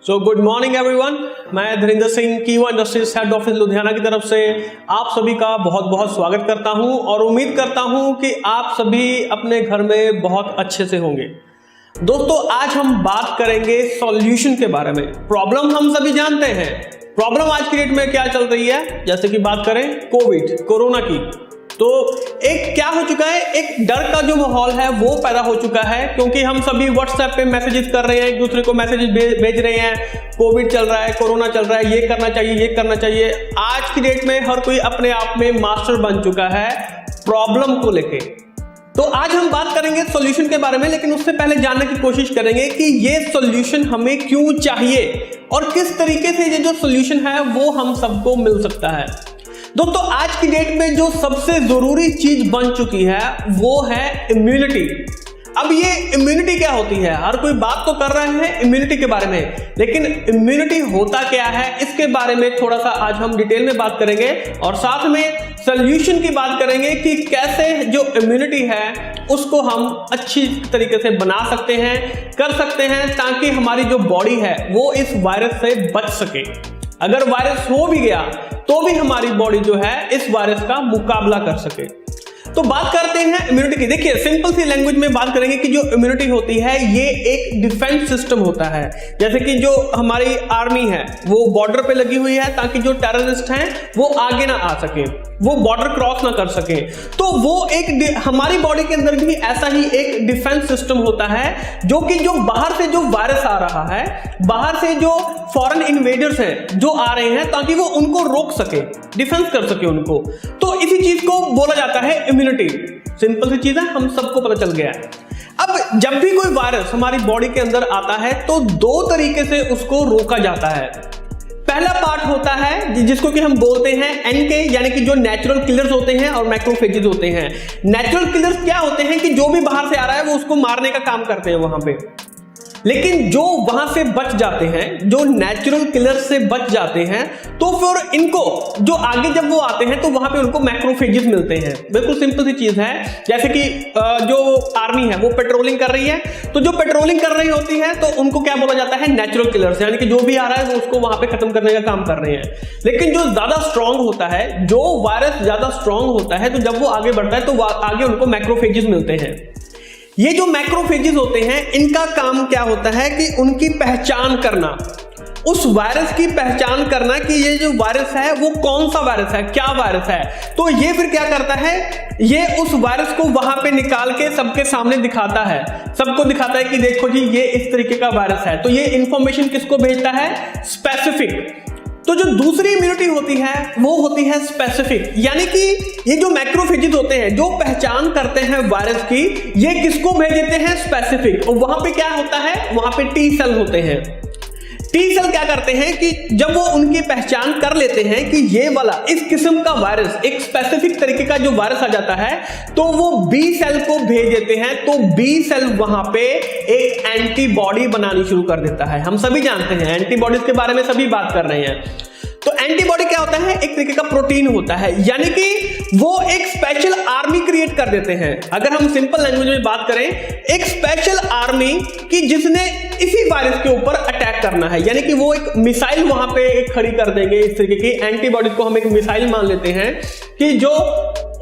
Good morning everyone. मैं धीरेन्द्र सिंह कीवा industries head office Ludhiana की तरफ से आप सभी का बहुत बहुत स्वागत करता हूं और उम्मीद करता हूं कि आप सभी अपने घर में बहुत अच्छे से होंगे। दोस्तों, आज हम बात करेंगे सॉल्यूशन के बारे में। प्रॉब्लम हम सभी जानते हैं, प्रॉब्लम आज की डेट में क्या चल रही है। जैसे कि बात करें कोरोना की, तो एक क्या हो चुका है, एक डर का जो माहौल है वो पैदा हो चुका है, क्योंकि हम सभी व्हाट्सएप पे मैसेजेस कर रहे हैं, एक दूसरे को मैसेजेस भेज रहे हैं। कोविड चल रहा है, कोरोना चल रहा है, ये करना चाहिए, ये करना चाहिए। आज की डेट में हर कोई अपने आप में मास्टर बन चुका है प्रॉब्लम को लेके। तो आज हम बात करेंगे सॉल्यूशन के बारे में, लेकिन उससे पहले जानने की कोशिश करेंगे कि ये सॉल्यूशन हमें क्यों चाहिए और किस तरीके से ये जो सॉल्यूशन है वो हम सबको मिल सकता है। दोस्तों, आज की डेट में जो सबसे जरूरी चीज बन चुकी है वो है इम्यूनिटी। अब ये इम्यूनिटी क्या होती है, हर कोई बात तो कर रहा है इम्यूनिटी के बारे में, लेकिन इम्यूनिटी होता क्या है इसके बारे में थोड़ा सा आज हम डिटेल में बात करेंगे और साथ में सॉल्यूशन की बात करेंगे कि कैसे जो इम्यूनिटी है उसको हम अच्छी तरीके से बना सकते हैं, कर सकते हैं, ताकि हमारी जो बॉडी है वो इस वायरस से बच सके। अगर वायरस हो भी गया तो भी हमारी बॉडी जो है इस वायरस का मुकाबला कर सके। तो बात करते हैं इम्यूनिटी की। देखिए, सिंपल सी लैंग्वेज में बात करेंगे कि जो इम्यूनिटी होती है ये एक डिफेंस सिस्टम होता है। जैसे कि जो हमारी आर्मी है वो बॉर्डर पे लगी हुई है ताकि जो टेररिस्ट हैं वो आगे ना आ सके, वो बॉर्डर क्रॉस ना कर सके। तो वो एक हमारी बॉडी के अंदर भी ऐसा ही एक डिफेंस सिस्टम होता है, जो कि जो बाहर से जो वायरस आ रहा है, बाहर से जो फॉरेन इन्वेडर्स हैं जो आ रहे हैं, ताकि वो उनको रोक सके, डिफेंस कर सके उनको। तो इसी चीज को बोला जाता है इम्यूनिटी। सिंपल सी चीज है, हम सबको पता चल गया है। अब जब भी कोई वायरस हमारी बॉडी के अंदर आता है तो दो तरीके से उसको रोका जाता है। पहला पार्ट होता है जिसको कि हम बोलते हैं एनके, यानी कि जो नेचुरल किलर्स होते हैं और मैक्रोफेजेस होते हैं। नेचुरल किलर्स क्या होते हैं कि जो भी बाहर से आ रहा है वो उसको मारने का काम करते हैं वहां पे। लेकिन जो वहां से बच जाते हैं, जो नेचुरल किलर्स से बच जाते हैं, तो फिर इनको जो आगे जब वो आते हैं तो वहां पे उनको मैक्रोफेजेस मिलते हैं। बिल्कुल सिंपल सी चीज है। जैसे कि जो आर्मी है वो पेट्रोलिंग कर रही है, तो जो पेट्रोलिंग कर रही होती है तो उनको क्या बोला जाता है, नेचुरल किलर्स, यानी कि जो भी आ रहा है वो उसको वहां पे खत्म करने का काम कर रहे हैं। लेकिन जो ज्यादा स्ट्रांग होता है, जो वायरस ज्यादा स्ट्रांग होता है, तो जब वो आगे बढ़ता है तो आगे उनको मैक्रोफेजेस मिलते हैं। ये जो मैक्रोफेजेस होते हैं इनका काम क्या होता है कि उनकी पहचान करना, उस वायरस की पहचान करना कि ये जो वायरस है वो कौन सा वायरस है, क्या वायरस है। तो ये फिर क्या करता है, ये उस वायरस को वहां पे निकाल के सबके सामने दिखाता है, सबको दिखाता है कि देखो जी ये इस तरीके का वायरस है। तो ये इंफॉर्मेशन किसको भेजता है, स्पेसिफिक। तो जो दूसरी इम्यूनिटी होती है वो होती है स्पेसिफिक, यानी कि ये जो मैक्रोफेजेस होते हैं जो पहचान करते हैं वायरस की, ये किसको भेज देते हैं, स्पेसिफिक। और वहां पे क्या होता है, वहां पे टी सेल होते हैं। टी सेल क्या करते हैं कि जब वो उनकी पहचान कर लेते हैं कि ये वाला इस किस्म का वायरस, एक स्पेसिफिक तरीके का जो वायरस आ जाता है, तो वो बी सेल को भेज देते हैं। तो बी सेल वहां पे एक एंटीबॉडी बनानी शुरू कर देता है। हम सभी जानते हैं, एंटीबॉडीज के बारे में सभी बात कर रहे हैं। तो एंटीबॉडी क्या होता है, एक तरीके का प्रोटीन होता है, यानी कि वो एक स्पेशल आर्मी क्रिएट कर देते हैं। अगर हम सिंपल लैंग्वेज में बात करें, एक स्पेशल आर्मी की जिसने इसी वायरस के ऊपर अटैक करना है, यानी कि वो एक मिसाइल वहां पे एक खड़ी कर देंगे। इस तरीके की एंटीबॉडीज को हम एक मिसाइल मान लेते हैं कि जो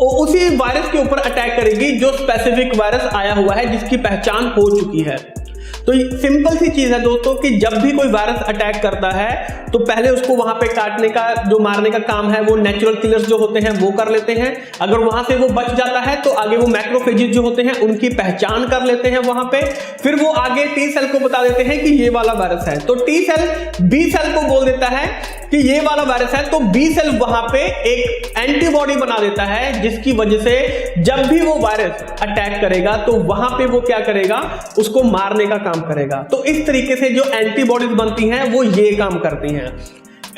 उसी वायरस के ऊपर अटैक करेगी जो स्पेसिफिक वायरस आया हुआ है, जिसकी पहचान हो चुकी है। तो सिंपल सी चीज है दोस्तों कि जब भी कोई वायरस अटैक करता है तो पहले उसको वहां पे काटने का, जो मारने का काम है वो नेचुरल किलर्स जो होते हैं वो कर लेते हैं। अगर वहां से वो बच जाता है तो आगे वो मैक्रोफेजेस जो होते हैं उनकी पहचान कर लेते हैं वहां पे, फिर वो आगे टी सेल को बता देते हैं कि ये वाला वायरस है। तो टी सेल बी सेल को बोल देता है कि ये वाला वायरस है, तो बी सेल वहां पे एक एंटीबॉडी बना देता है, जिसकी वजह से जब भी वो वायरस अटैक करेगा तो वहां पे वो क्या करेगा, उसको मारने का काम करेगा। तो इस तरीके से जो एंटीबॉडीज बनती हैं वो ये काम करती हैं।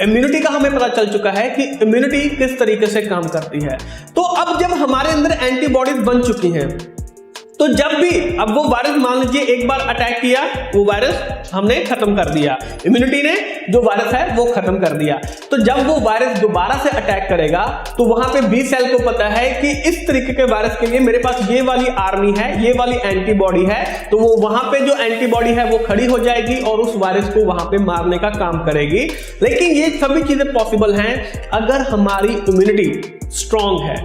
इम्यूनिटी का हमें पता चल चुका है कि इम्यूनिटी किस तरीके से काम करती है। तो अब जब हमारे अंदर एंटीबॉडीज बन चुकी हैं तो जब भी अब वो वायरस मान लीजिए एक बार अटैक किया, वो वायरस हमने खत्म कर दिया, इम्यूनिटी ने जो वायरस है वो खत्म कर दिया। तो जब वो वायरस दोबारा से अटैक करेगा तो वहां पे बी सेल को पता है कि इस तरीके के वायरस के लिए मेरे पास ये वाली आर्मी है, ये वाली एंटीबॉडी है, तो वो वहां पे जो एंटीबॉडी है वो खड़ी हो जाएगी और उस वायरस को वहां पे मारने का काम करेगी। लेकिन ये सभी चीजें पॉसिबल हैं अगर हमारी इम्यूनिटी स्ट्रांग है।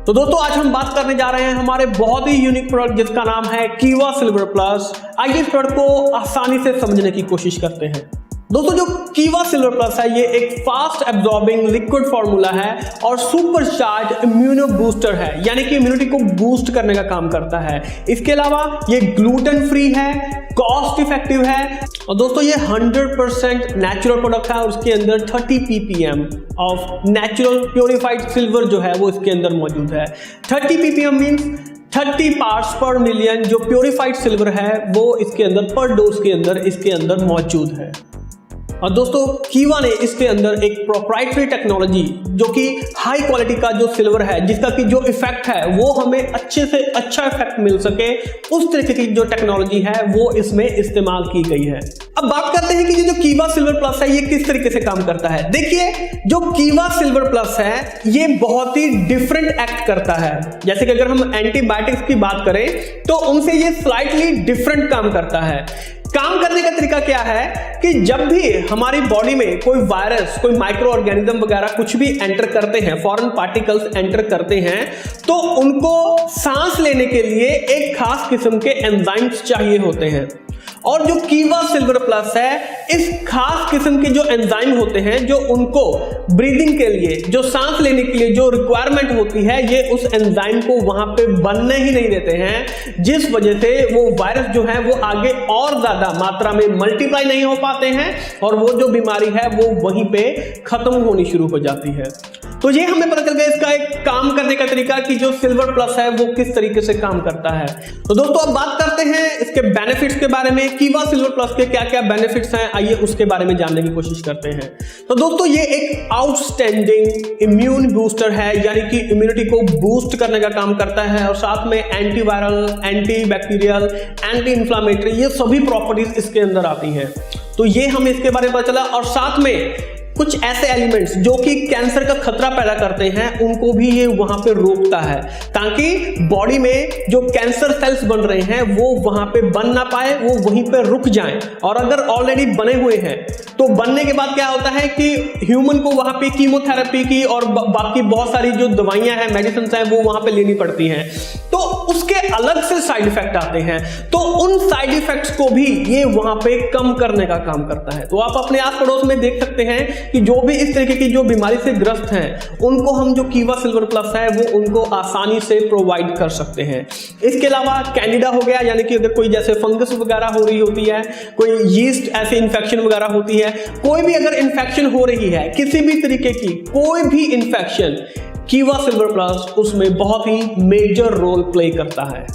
तो दोस्तों आज हम बात करने जा रहे हैं हमारे बहुत ही यूनिक प्रोडक्ट जिसका नाम है कीवा सिल्वर प्लस। आइए इस प्रोडक्ट को आसानी से समझने की कोशिश करते हैं। दोस्तों जो कीवा सिल्वर प्लस है ये एक फास्ट एब्जॉर्बिंग लिक्विड फॉर्मूला है और सुपर चार्ज इम्यूनो बूस्टर है, यानी कि इम्यूनिटी को बूस्ट करने का काम करता है। इसके अलावा ये ग्लूटेन फ्री है, कॉस्ट इफेक्टिव है और दोस्तों ये 100% नेचुरल प्रोडक्ट है और उसके अंदर 30 ppm of natural purified silver जो है वो इसके अंदर मौजूद है। 30 ppm मीन्स 30 पार्ट्स पर मिलियन जो प्योरीफाइड सिल्वर है वो इसके अंदर पर डोज के अंदर इसके अंदर मौजूद है। और दोस्तों कीवा ने इसके अंदर एक प्रोप्राइटरी टेक्नोलॉजी जो कि हाई क्वालिटी का जो सिल्वर है जिसका कि जो इफेक्ट है वो हमें अच्छे से अच्छा इफेक्ट मिल सके, उस तरीके की जो टेक्नोलॉजी है वो इसमें इस्तेमाल की गई है। अब बात करते हैं कि ये जो कीवा सिल्वर प्लस है ये किस तरीके से काम करता है। देखिए जो कीवा सिल्वर प्लस है ये बहुत ही डिफरेंट एक्ट करता है। जैसे कि अगर हम एंटीबायोटिक्स की बात करें तो उनसे ये स्लाइटली डिफरेंट काम करता है। काम करने का तरीका क्या है कि जब भी हमारी बॉडी में कोई वायरस, कोई माइक्रो ऑर्गेनिज्म वगैरह कुछ भी एंटर करते हैं, फॉरेन पार्टिकल्स एंटर करते हैं, तो उनको सांस लेने के लिए एक खास किस्म के एंजाइम्स चाहिए होते हैं। और जो कीवा सिल्वर प्लस है इस खास किस्म के जो एंजाइम होते हैं जो उनको ब्रीदिंग के लिए, जो सांस लेने के लिए जो रिक्वायरमेंट होती है, ये उस एंजाइम को वहां पे बनने ही नहीं देते हैं, जिस वजह से वो वायरस जो है वो आगे और ज्यादा मात्रा में मल्टीप्लाई नहीं हो पाते हैं और वो जो बीमारी है वो वहीं पे खत्म होनी शुरू हो जाती है। तो ये हमें पता चल गया इसका एक काम करने का तरीका कि जो सिल्वर प्लस है वो किस तरीके से काम करता है। तो दोस्तों अब बात करते हैं इसके बेनिफिट्स के बारे में। कीवा सिल्वर प्लस के क्या क्या बेनिफिट्स हैं आइए उसके बारे में जानने की कोशिश करते हैं। तो दोस्तों ये एक आउटस्टैंडिंग इम्यून बूस्टर है, यानी कि इम्यूनिटी को बूस्ट करने का काम करता है और साथ में antiviral, anti bacterial, anti inflammatory ये सभी प्रॉपर्टीज इसके अंदर आती हैं। तो ये हमें इसके बारे में पता चला और साथ में कुछ ऐसे एलिमेंट्स जो कि कैंसर का खतरा पैदा करते हैं उनको भी ये वहां पे रोकता है, ताकि बॉडी में जो कैंसर सेल्स बन रहे हैं वो वहां पे बन ना पाए, वो वहीं पे रुक जाएं। और अगर ऑलरेडी बने हुए हैं तो बनने के बाद क्या होता है कि ह्यूमन को वहां पे कीमोथेरेपी की और बाकी बहुत सारी जो दवाइयां हैं, मेडिसिन हैं, वो वहां पे लेनी पड़ती हैं, तो उसके अलग से साइड इफेक्ट आते हैं। तो उन साइड इफेक्ट्स को भी ये वहां पे कम करने का काम करता है। तो आप अपने आस पड़ोस में देख सकते हैं कि जो भी इस तरीके की जो बीमारी से ग्रस्त हैं उनको हम जो कीवा सिल्वर प्लस है वो उनको आसानी से प्रोवाइड कर सकते हैं। इसके अलावा कैंडिडा हो गया, यानी कि अगर कोई जैसे फंगस वगैरह हो रही होती है, कोई यीस्ट ऐसे इन्फेक्शन वगैरह होती है, कोई भी अगर इन्फेक्शन हो रही है, किसी भी तरीके की कोई भी इन्फेक्शन, कीवा सिल्वर प्लस उसमें बहुत ही मेजर रोल प्ले करता है।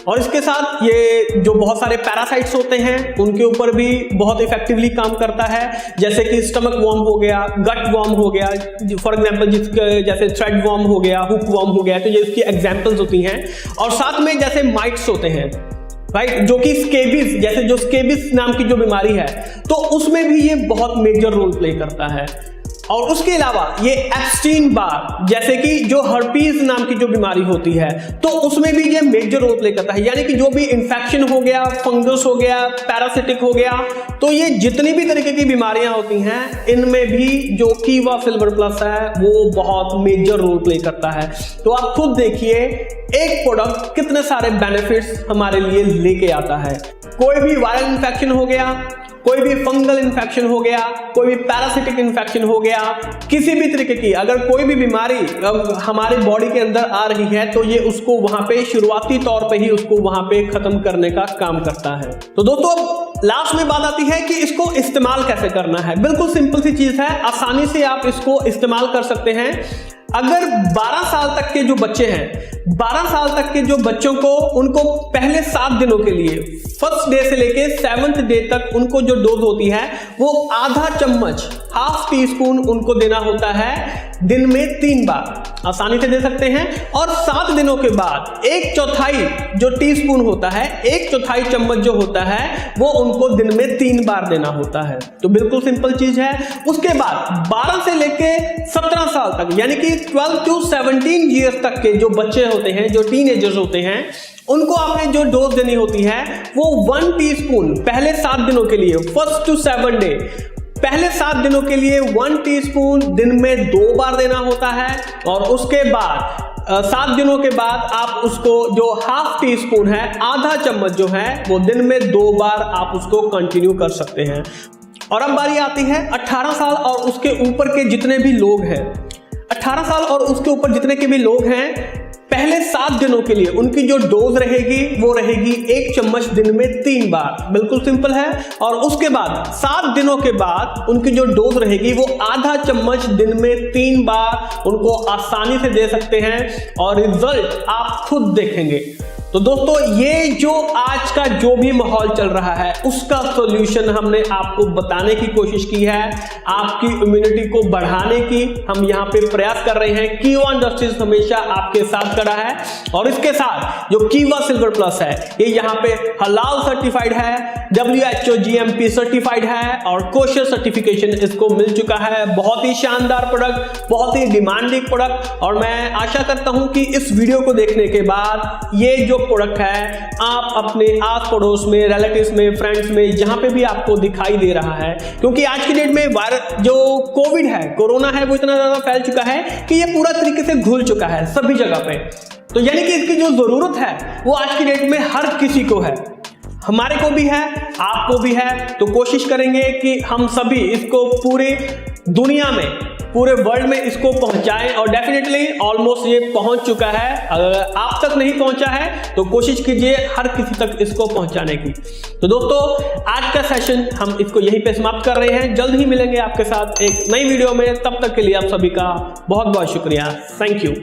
और इसके साथ ये जो बहुत सारे पैरासाइट्स होते हैं उनके ऊपर भी बहुत इफेक्टिवली काम करता है, जैसे कि स्टमक वॉर्म हो गया, गट वॉर्म हो गया, फॉर एग्जांपल जिसके जैसे थ्रेड वॉर्म हो गया, हुक वॉर्म हो गया, तो ये इसकी एग्जांपल्स होती हैं। और साथ में जैसे माइट्स होते हैं राइट, जो कि स्केबिस, जैसे जो स्केबिस नाम की जो बीमारी है तो उसमें भी ये बहुत मेजर रोल प्ले करता है। और उसके अलावा ये एप्स्टीन बार, जैसे कि जो हर्पीज नाम की जो बीमारी होती है तो उसमें भी ये मेजर रोल प्ले करता है, यानी कि जो भी इंफेक्शन हो गया, फंगस हो गया, पैरासिटिक हो गया, तो ये जितनी भी तरीके की बीमारियां होती हैं इनमें भी जो कीवा सिल्वर प्लस है वो बहुत मेजर रोल प्ले करता है। तो आप खुद देखिए एक प्रोडक्ट कितने सारे बेनिफिट्स हमारे लिए लेके आता है। कोई भी वायरल इंफेक्शन हो गया, कोई भी फंगल इन्फेक्शन हो गया, कोई भी पैरासिटिक इन्फेक्शन हो गया, किसी भी तरीके की अगर कोई भी बीमारी हमारे बॉडी के अंदर आ रही है तो ये उसको वहां पे शुरुआती तौर पे ही उसको वहां पे खत्म करने का काम करता है। तो दोस्तों लास्ट में बात आती है कि इसको इस्तेमाल कैसे करना है। बिल्कुल सिंपल सी चीज है, आसानी से आप इसको इस्तेमाल कर सकते हैं। अगर 12 साल तक के जो बच्चे हैं, 12 साल तक के जो बच्चों को, उनको पहले 7 दिनों के लिए, फर्स्ट डे से लेके 7th डे तक उनको जो डोज होती है वो आधा चम्मच, हाफ टी स्पून उनको देना होता है दिन में 3 बार, आसानी से दे सकते हैं। और 7 दिनों के बाद 1/4 जो टीस्पून होता है, 1/4 चम्मच जो होता है वो उनको दिन में 3 बार देना होता है। तो बिल्कुल सिंपल चीज है। उसके बाद 12 से लेके 17 साल तक, यानी कि 12 to 17 ईयर्स तक के जो बच्चे होते हैं, जो टीनेजर्स होते हैं, उनको आपने जो डोज देनी होती है वो 1 टीस्पून पहले 7 दिनों के लिए, फर्स्ट टू 7 डे, पहले 7 दिनों के लिए 1 टीस्पून दिन में 2 बार देना होता है। और उसके बाद 7 दिनों के बाद आप उसको जो हाफ टी स्पून है, आधा चम्मच जो है, वो दिन में 2 बार आप उसको कंटिन्यू कर सकते हैं। और अब बारी आती है 18 साल और उसके ऊपर के जितने भी लोग हैं, 18 साल और उसके ऊपर जितने के भी लोग हैं, पहले 7 दिनों के लिए उनकी जो डोज रहेगी वो रहेगी 1 चम्मच दिन में 3 बार। बिल्कुल सिंपल है। और उसके बाद 7 दिनों के बाद उनकी जो डोज रहेगी वो आधा चम्मच दिन में 3 बार उनको आसानी से दे सकते हैं और रिजल्ट आप खुद देखेंगे। तो दोस्तों, ये जो आज का जो भी माहौल चल रहा है उसका सॉल्यूशन हमने आपको बताने की कोशिश की है। आपकी इम्यूनिटी को बढ़ाने की हम यहाँ पे प्रयास कर रहे हैं। कीवा इंडस्ट्रीज हमेशा आपके साथ खड़ा है और इसके साथ जो कीवा सिल्वर प्लस है, ये यहाँ पे हलाल सर्टिफाइड है, WHO GMP सर्टिफाइड है और कोशर सर्टिफिकेशन इसको मिल चुका है। बहुत ही शानदार प्रोडक्ट, बहुत ही डिमांडिंग प्रोडक्ट। और मैं आशा करता हूं कि इस वीडियो को देखने के बाद ये जो प्रोडक्ट है आप अपने आस पड़ोस में, रिलेटिव्स में, फ्रेंड्स में, जहां पे भी आपको दिखाई दे रहा है, क्योंकि आज की डेट में वायरस जो कोविड है, कोरोना है, वो इतना ज्यादा फैल चुका है कि ये पूरा तरीके से घुल चुका है सभी जगह पे। तो यानी कि इसकी जो जरूरत है वो आज की डेट में हर किसी को है, हमारे को भी है, आपको भी है। तो कोशिश करेंगे कि हम सभी इसको पूरी दुनिया में, पूरे वर्ल्ड में इसको पहुंचाएं और डेफिनेटली ऑलमोस्ट ये पहुंच चुका है। अगर आप तक नहीं पहुंचा है तो कोशिश कीजिए हर किसी तक इसको पहुंचाने की। तो दोस्तों, आज का सेशन हम इसको यहीं पे समाप्त कर रहे हैं। जल्द ही मिलेंगे आपके साथ एक नई वीडियो में। तब तक के लिए आप सभी का बहुत बहुत शुक्रिया। Thank you.